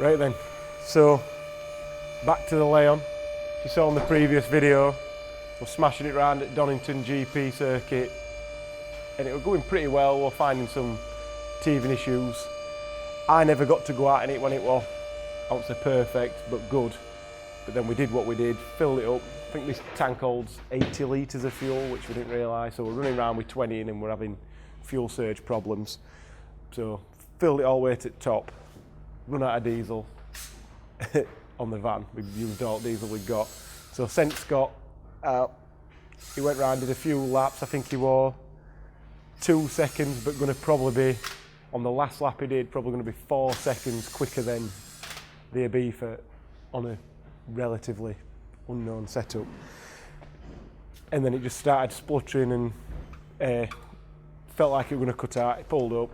Right then, so back to the Leon. You saw in the previous video, we're smashing it around at Donington GP circuit and it was going pretty well. We're finding some teething issues. I never got to go out in it when it was, I won't say perfect, but good. But then we did what we did, filled it up. I think this tank holds 80 litres of fuel, which we didn't realise. So we're running around with 20 in and we're having fuel surge problems. So filled it all the way to the top, run out of diesel on the van. We've used all the diesel we got. So sent Scott out. He went round, did a few laps. I think he wore 2 seconds, but going to probably be, on the last lap he did, probably going to be 4 seconds quicker than the Ibiza on a relatively unknown setup. And then it just started spluttering and felt like it was going to cut out. It pulled up,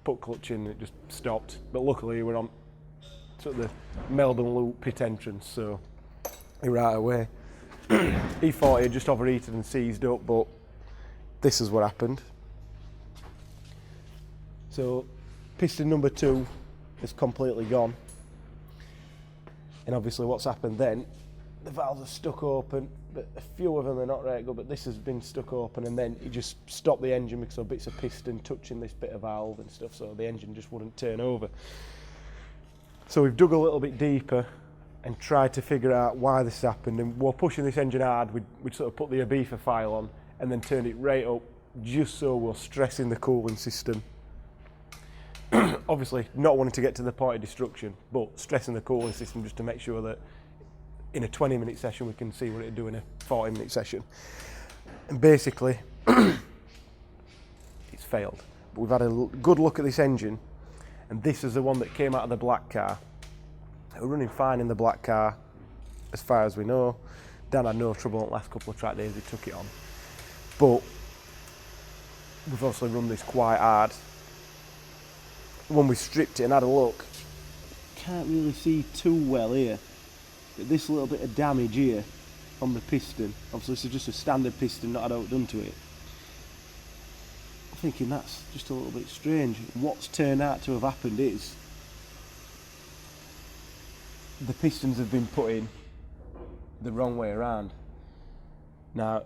put clutch in, and it just stopped. But luckily we're on sort of the Melbourne Loop pit entrance, so he right away. He thought he had just overheated and seized up, but this is what happened. So piston number 2 is completely gone. And obviously what's happened then, the valves are stuck open, but a few of them are not right good, but this has been stuck open, and then it just stopped the engine because of bits of piston touching this bit of valve and stuff, so the engine just wouldn't turn over. So we've dug a little bit deeper and tried to figure out why this happened, and we're pushing this engine hard. We'd sort of put the Ibiza file on and then turn it right up just so we're stressing the cooling system. Obviously not wanting to get to the point of destruction, but stressing the cooling system just to make sure that in a 20-minute session we can see what it'd do in a 40-minute session. And basically it's failed. But we've had a good look at this engine, and this is the one that came out of the black car. We're running fine in the black car as far as we know. Dan had no trouble on the last couple of track days he took it on. But we've obviously run this quite hard. When we stripped it and had a look, can't really see too well here, but this little bit of damage here on the piston, obviously this is just a standard piston, not had outdone to it. I'm thinking that's just a little bit strange. What's turned out to have happened is the pistons have been put in the wrong way around. Now,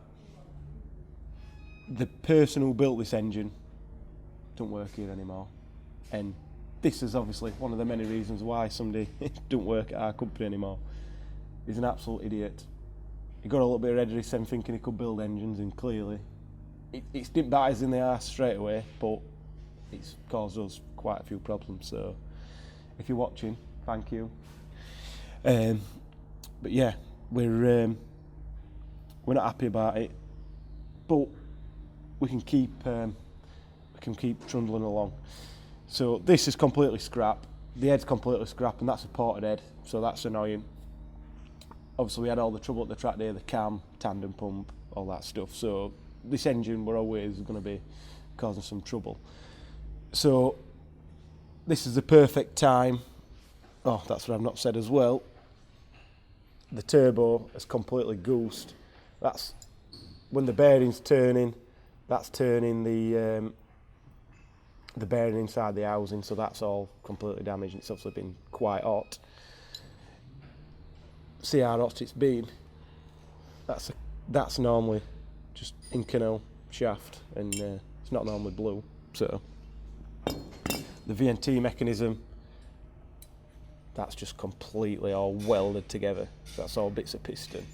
the person who built this engine don't work here anymore. And this is obviously one of the many reasons why somebody don't work at our company anymore. He's an absolute idiot. He got a little bit of red wrist and thinking he could build engines, and clearly it didn't bite us in the arse straight away, but it's caused us quite a few problems. So if you're watching, thank you. But yeah, we're not happy about it, but we can keep trundling along. So this is completely scrap, the head's completely scrap, and that's a ported head, so that's annoying. Obviously we had all the trouble at the track day, the cam, tandem pump, all that stuff, so this engine we're always going to be causing some trouble. So this is the perfect time, oh that's what I've not said as well, the turbo is completely goosed. That's when the bearing's turning, that's turning the bearing inside the housing, so that's all completely damaged. It's obviously been quite hot. See how hot it's been. That's normally just Inconel shaft, and it's not normally blue. So the VNT mechanism, that's just completely all welded together. That's all bits of piston,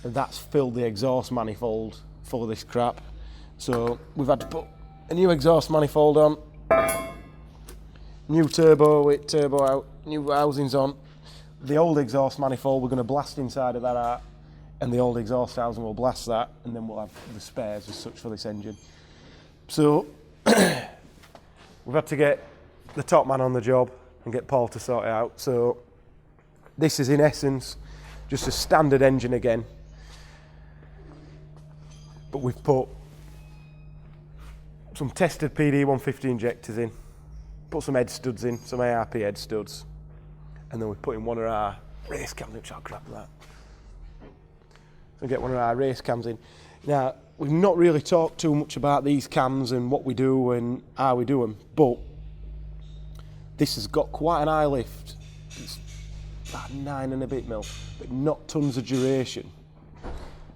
and that's filled the exhaust manifold full of this crap. So we've had to put a new exhaust manifold on, new turbo with turbo out, new housings on. The old exhaust manifold we're going to blast inside of that out, and the old exhaust housing will blast that, and then we'll have the spares as such for this engine. So we've had to get the top man on the job and get Paul to sort it out. So this is in essence just a standard engine again, but we've put some tested PD 150 injectors in, put some head studs in, some ARP head studs, and then we put in one of our race cams. Which I'll grab that. So get one of our race cams in. Now we've not really talked too much about these cams and what we do and how we do them, but This has got quite an high lift. It's about 9 and a bit mil, but not tons of duration.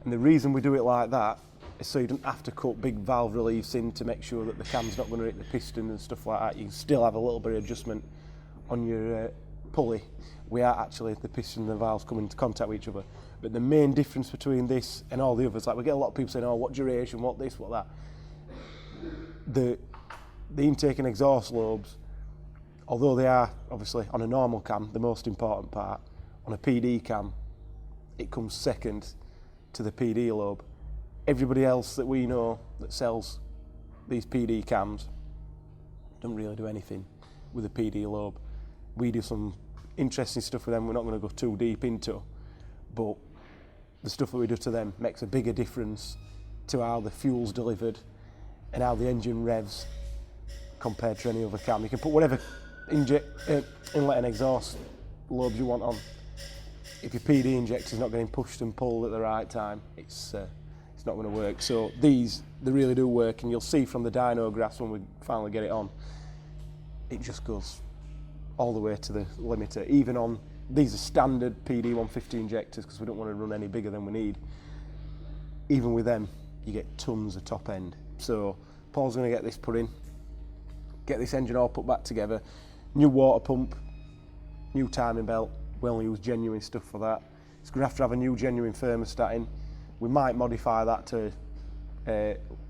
And the reason we do it like that is so you don't have to cut big valve reliefs in to make sure that the cam's not going to hit the piston and stuff like that. You can still have a little bit of adjustment on your pulley without actually the piston and the valves come into contact with each other. But the main difference between this and all the others, like we get a lot of people saying, oh, what duration, what this, what that. The intake and exhaust lobes, although they are obviously on a normal cam the most important part, on a PD cam it comes second to the PD lobe. Everybody else that we know that sells these PD cams don't really do anything with a PD lobe. We do some interesting stuff with them we're not going to go too deep into, but the stuff that we do to them makes a bigger difference to how the fuel's delivered and how the engine revs compared to any other cam. You can put whatever inlet and exhaust lobes you want on. If your PD injector's not getting pushed and pulled at the right time, it's not going to work. So these, they really do work, and you'll see from the dyno graphs when we finally get it on, it just goes all the way to the limiter. Even on, these are standard PD 150 injectors because we don't want to run any bigger than we need. Even with them, you get tons of top end. So Paul's going to get this put in, get this engine all put back together, new water pump, new timing belt. We only use genuine stuff for that. It's going to have a new genuine thermostat in. We might modify that to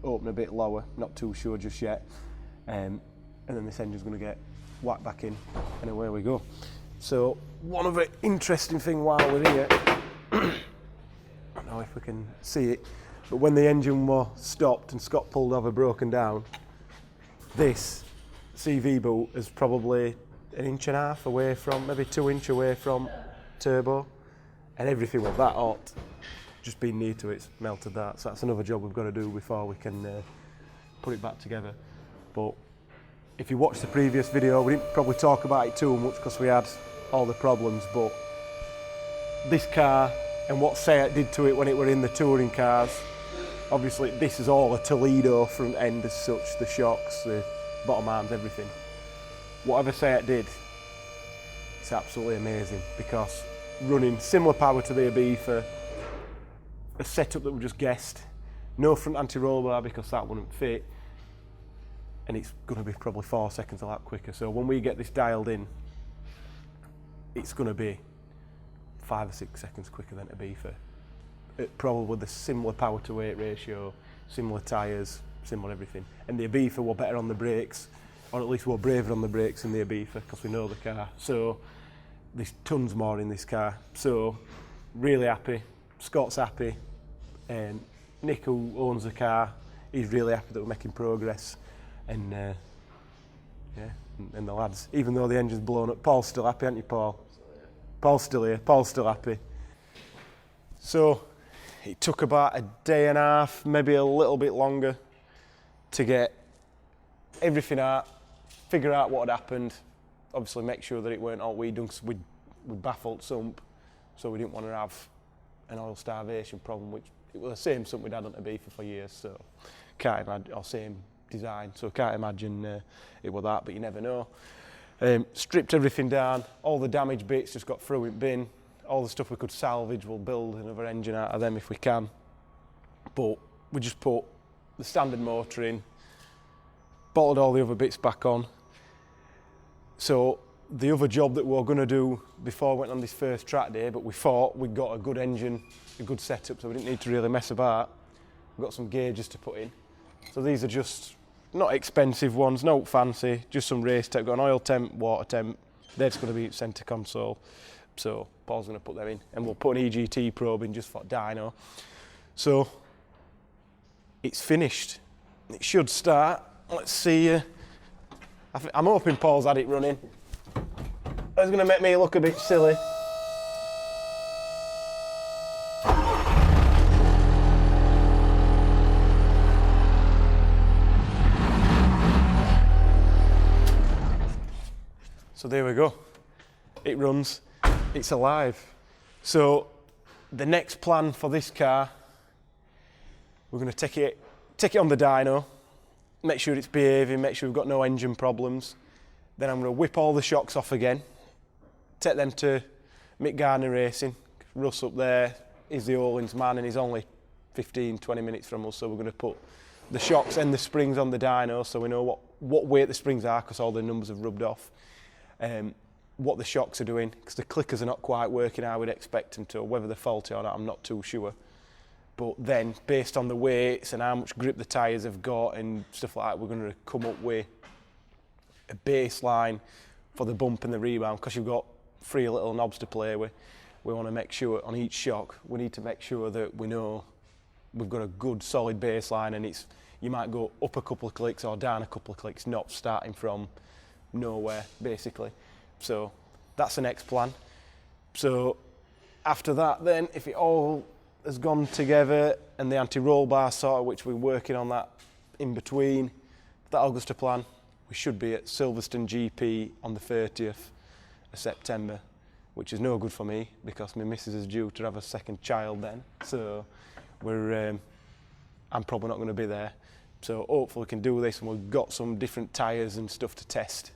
open a bit lower, not too sure just yet. And then this engine's going to get whacked back in, and away we go. So one other interesting thing while we're here, I don't know if we can see it, but when the engine was stopped and Scott pulled over broken down, this CV boot is probably 1.5 inches away from, maybe 2 inches away from turbo, and everything was that hot. Just being near to it's melted that, so that's another job we've got to do before we can put it back together. But if you watched the previous video, we didn't probably talk about it too much because we had all the problems, but this car and what Seat did to it when it were in the touring cars, obviously this is all a Toledo front end as such, the shocks, the bottom arms, everything. Whatever Seat did, it's absolutely amazing, because running similar power to the Ibiza, a setup that we just guessed, no front anti-roll bar because that wouldn't fit, and it's going to be probably 4 seconds a lap quicker. So when we get this dialed in, it's going to be 5 or 6 seconds quicker than Ibiza. Probably the similar power to weight ratio, similar tyres, similar everything. And the Ibiza were better on the brakes, or at least we're braver on the brakes in the Ibiza because we know the car. So there's tons more in this car. So really happy. Scott's happy. And Nick, who owns the car, he's really happy that we're making progress. And yeah, and the lads, even though the engine's blown up, Paul's still happy, aren't you, Paul? Paul's still here. Paul's still happy. So it took about 1.5 days, maybe a little bit longer, to get everything out, figure out what had happened, obviously make sure that it weren't all we'd done, because we baffled sump, so we didn't want to have an oil starvation problem, which it was the same sump we'd had on Ibiza for years, so can't imagine, or same design, so can't imagine it was that, but you never know. Stripped everything down, all the damaged bits just got through in bin, all the stuff we could salvage, we'll build another engine out of them if we can, but we just put the standard motor in, bolted all the other bits back on. So the other job that we were going to do before we went on this first track day, but we thought we'd got a good engine, a good setup, so we didn't need to really mess about. We've got some gauges to put in. So these are just not expensive ones, no fancy, just some race tech. Got an oil temp, water temp. They're just going to be at centre console. So Paul's going to put them in, and we'll put an EGT probe in just for dyno. So it's finished. It should start. Let's see. I'm hoping Paul's had it running. That's going to make me look a bit silly. So there we go. It runs. It's alive. So the next plan for this car, we're going to take it on the dyno, make sure it's behaving, make sure we've got no engine problems. Then I'm going to whip all the shocks off again, take them to Mick Gardner Racing. Russ up there is the Olin's man and he's only 15-20 minutes from us, so we're going to put the shocks and the springs on the dyno so we know what weight the springs are, because all the numbers have rubbed off. What the shocks are doing, because the clickers are not quite working how we'd expect them to. Whether they're faulty or not, I'm not too sure. But then, based on the weights and how much grip the tyres have got and stuff like that, we're going to come up with a baseline for the bump and the rebound, because you've got 3 little knobs to play with. We want to make sure on each shock, we need to make sure that we know we've got a good solid baseline, and you might go up a couple of clicks or down a couple of clicks, not starting from nowhere, basically. So that's the next plan. So after that then, if it all has gone together and the anti-roll bar sorted, which we're working on that in between, if that all goes to plan, we should be at Silverstone GP on the 30th of September, which is no good for me because my missus is due to have a second child then. So I'm probably not going to be there. So hopefully we can do this, and we've got some different tyres and stuff to test.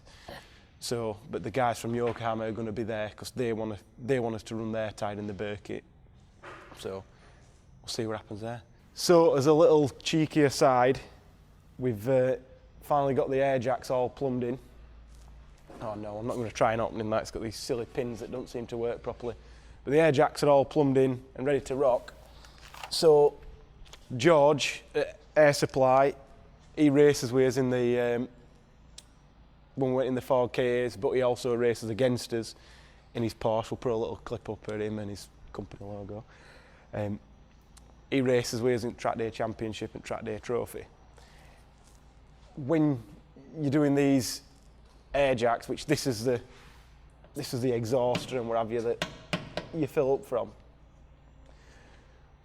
So, but the guys from Yokohama are going to be there because they want us to run their tyre in the Birkett. So we'll see what happens there. So as a little cheeky aside, we've finally got the air jacks all plumbed in. Oh no, I'm not going to try and open that. It's got these silly pins that don't seem to work properly. But the air jacks are all plumbed in and ready to rock. So George at Air Supply, he races with us in the when we went in the 4Ks, but he also races against us in his Porsche. We'll put a little clip up at him and his company logo. He races with us in Track Day Championship and Track Day Trophy. When you're doing these air jacks, which this is the exhauster and what have you that you fill up from.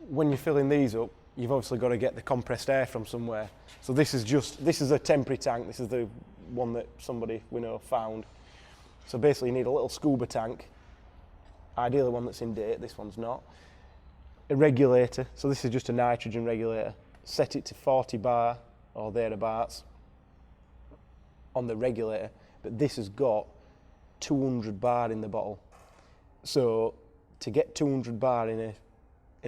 When you're filling these up, you've obviously got to get the compressed air from somewhere. So this is a temporary tank. This is the one that somebody we know found. So basically you need a little scuba tank, ideally one that's in date. This one's not. A regulator, so this is just a nitrogen regulator. Set it to 40 bar or thereabouts on the regulator, but this has got 200 bar in the bottle. So to get 200 bar in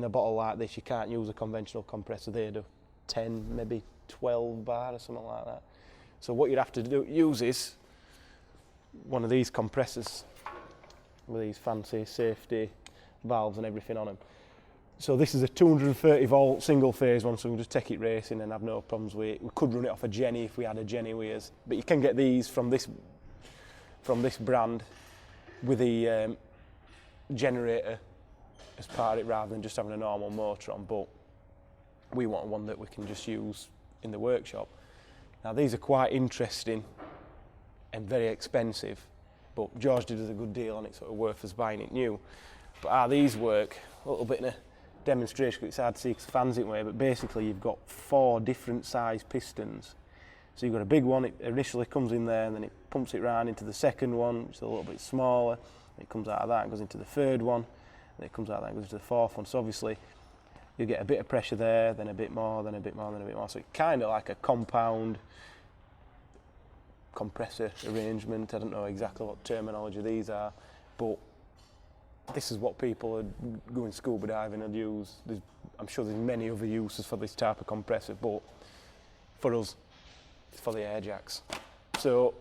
a bottle like this, you can't use a conventional compressor. They do 10, maybe 12 bar or something like that. So what you'd have to use is one of these compressors with these fancy safety valves and everything on them. So this is a 230 volt single phase one, so we can just take it racing and have no problems with it. We could run it off a Jenny if we had a Jenny with us, but you can get these from this brand with the generator as part of it rather than just having a normal motor on. But we want one that we can just use in the workshop. Now these are quite interesting and very expensive, but George did us a good deal on it, so it's worth us buying it new. But how these work, a little bit in a demonstration because it's hard to see because the fan's in the way, but basically you've got 4 different size pistons. So you've got a big one, it initially comes in there and then it pumps it round into the second one, which is a little bit smaller. It comes out of that and goes into the third one, and it comes out of that and goes into the fourth one. So obviously you get a bit of pressure there, then a bit more, then a bit more, then a bit more. So it's kind of like a compound compressor arrangement. I don't know exactly what terminology these are, but this is what people are going scuba diving and use. I'm sure there's many other uses for this type of compressor, but for us, it's for the air jacks. So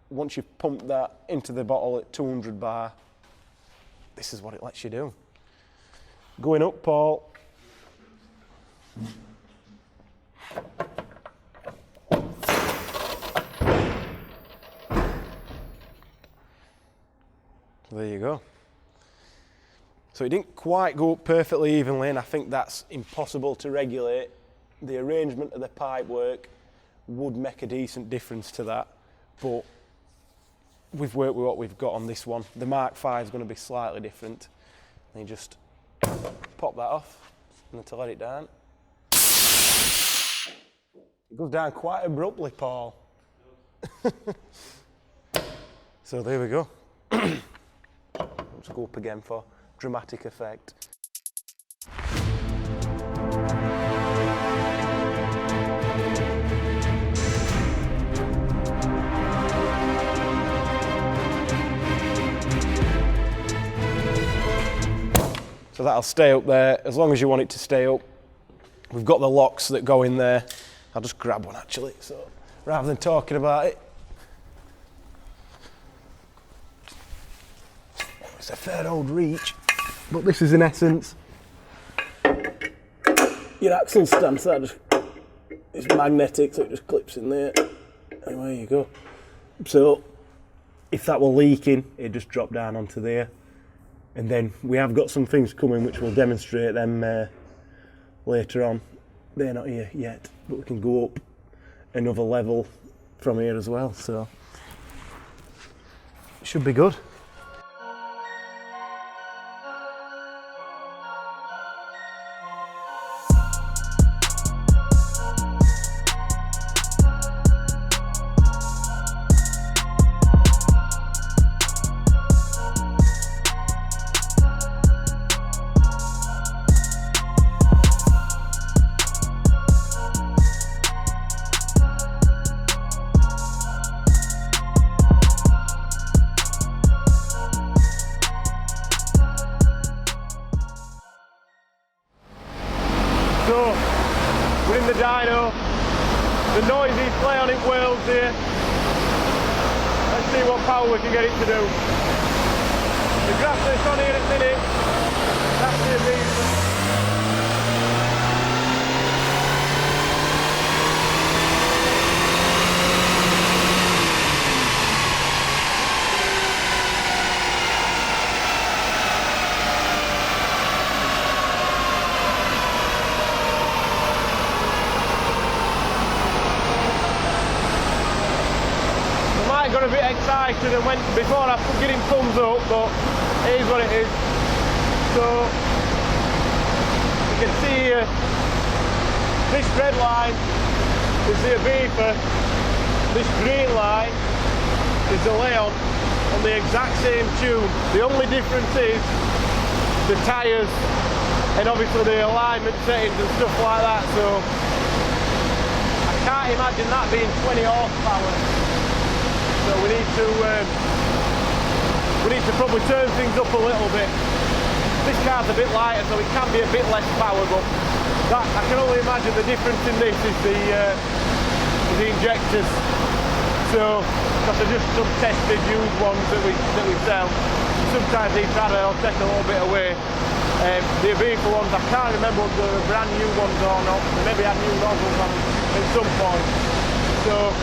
once you've pumped that into the bottle at 200 bar, this is what it lets you do. Going up, Paul. So there you go. So it didn't quite go up perfectly evenly, and I think that's impossible to regulate. The arrangement of the pipe work would make a decent difference to that, but we've worked with what we've got on this one. The Mark V is going to be slightly different. And you just pop that off and then to let it down. It goes down quite abruptly, Paul. So there we go. Let's go up again for dramatic effect. So that'll stay up there as long as you want it to stay up. We've got the locks that go in there. I'll just grab one actually, so rather than talking about it. It's a fair old reach, but this is in essence your axle stand. So that just, it's magnetic, so it just clips in there, and there you go. So if that were leaking, it'd just drop down onto there. And then we have got some things coming which will demonstrate them later on. They're not here yet, but we can go up another level from here as well, so it should be good. So, we're in the dyno, the noisiest play on in Wales here. Let's see what power we can get it to do. The graph that's on here at the minute, that's the amusement. Got a bit excited and went before I could get him thumbs up, but it is what it is. So you can see here, this red line is the Ibiza, this green line is the Leon on the exact same tune. The only difference is the tyres and obviously the alignment settings and stuff like that. So I can't imagine that being 20 horsepower. So we need to probably turn things up a little bit. This car's a bit lighter, so it can be a bit less power, but that, I can only imagine the difference in this is the injectors. So, because they're just some tested used ones that we sell. Sometimes they try to take a little bit away. The Ibiza ones, I can't remember whether they're brand new ones or not. They maybe had new nozzles on at some point. So.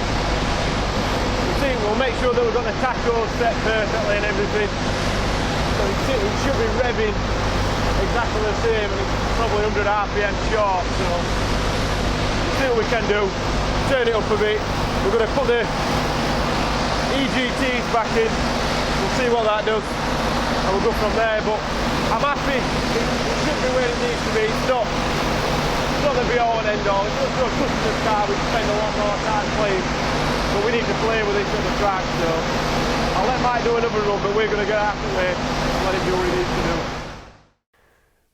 We'll make sure that we've got the tachos set perfectly and everything. So it should be revving exactly the same, and it's probably 100 RPM short. So we'll see what we can do. Turn it up a bit. We're going to put the EGTs back in. We'll see what that does, and we'll go from there. But I'm happy. It should be where it needs to be. It's not the be all and end all. It's just a customer's car. We spend a lot more time playing. But we need to play with this on the track, so I'll let Mike do another run, but we're going to get out of the way and let him do what he needs to do.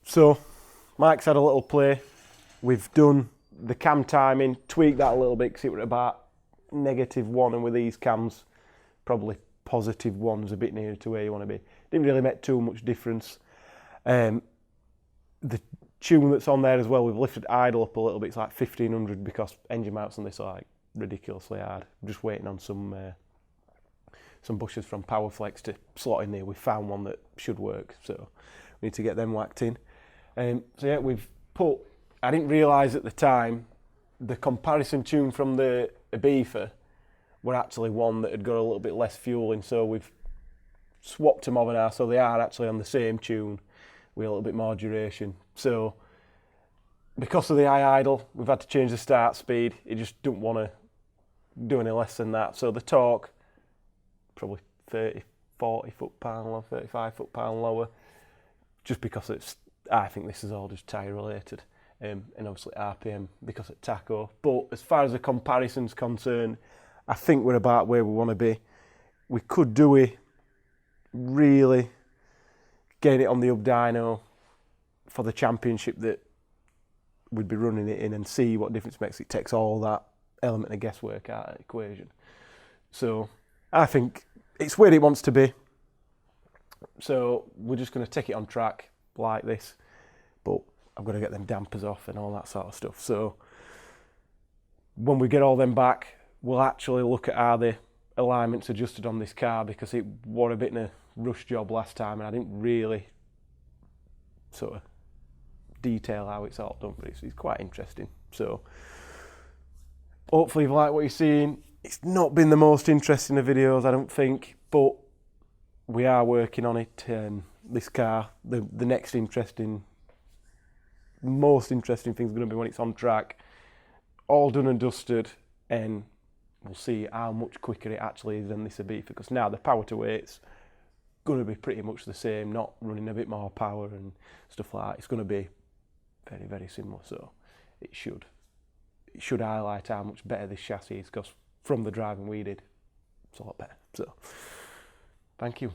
So, Mike's had a little play. We've done the cam timing, tweaked that a little bit because it was about -1, and with these cams, probably +1's a bit nearer to where you want to be. Didn't really make too much difference. The tune that's on there as well, we've lifted idle up a little bit. It's like 1500 because engine mounts on this are like ridiculously hard. I'm just waiting on some bushes from Powerflex to slot in there. We found one that should work, so we need to get them whacked in. So yeah, we've put, I didn't realise at the time, the comparison tune from the Ibiza were actually one that had got a little bit less fuel in, so we've swapped them over now, so they are actually on the same tune with a little bit more duration. So because of the high idle, we've had to change the start speed. It just don't want to do any less than that. So the torque, probably 30, 40 foot-pound lower, 35 foot-pound lower, just because I think this is all just tyre related, and obviously RPM because of tacho. But as far as the comparison's concerned, I think we're about where we want to be. We could do it really getting it on the dyno for the championship that we'd be running it in and see what difference it makes. It takes all that element of guesswork out of the equation. So I think it's where it wants to be. So we're just going to take it on track, like this, but I've got to get them dampers off and all that sort of stuff. So when we get all them back, we'll actually look at how the alignment's adjusted on this car, because it was a bit in a rush job last time and I didn't really sort of detail how it's all done, but it's quite interesting. So hopefully you like what you're seeing. It's not been the most interesting of videos, I don't think, but we are working on it. This car, the next most interesting thing is going to be when it's on track, all done and dusted, and we'll see how much quicker it actually is than this would be, because now the power to weight's going to be pretty much the same, not running a bit more power and stuff like that. It's going to be very, very similar, so it should highlight how much better this chassis is, because from the driving we did, it's a lot better. So thank you.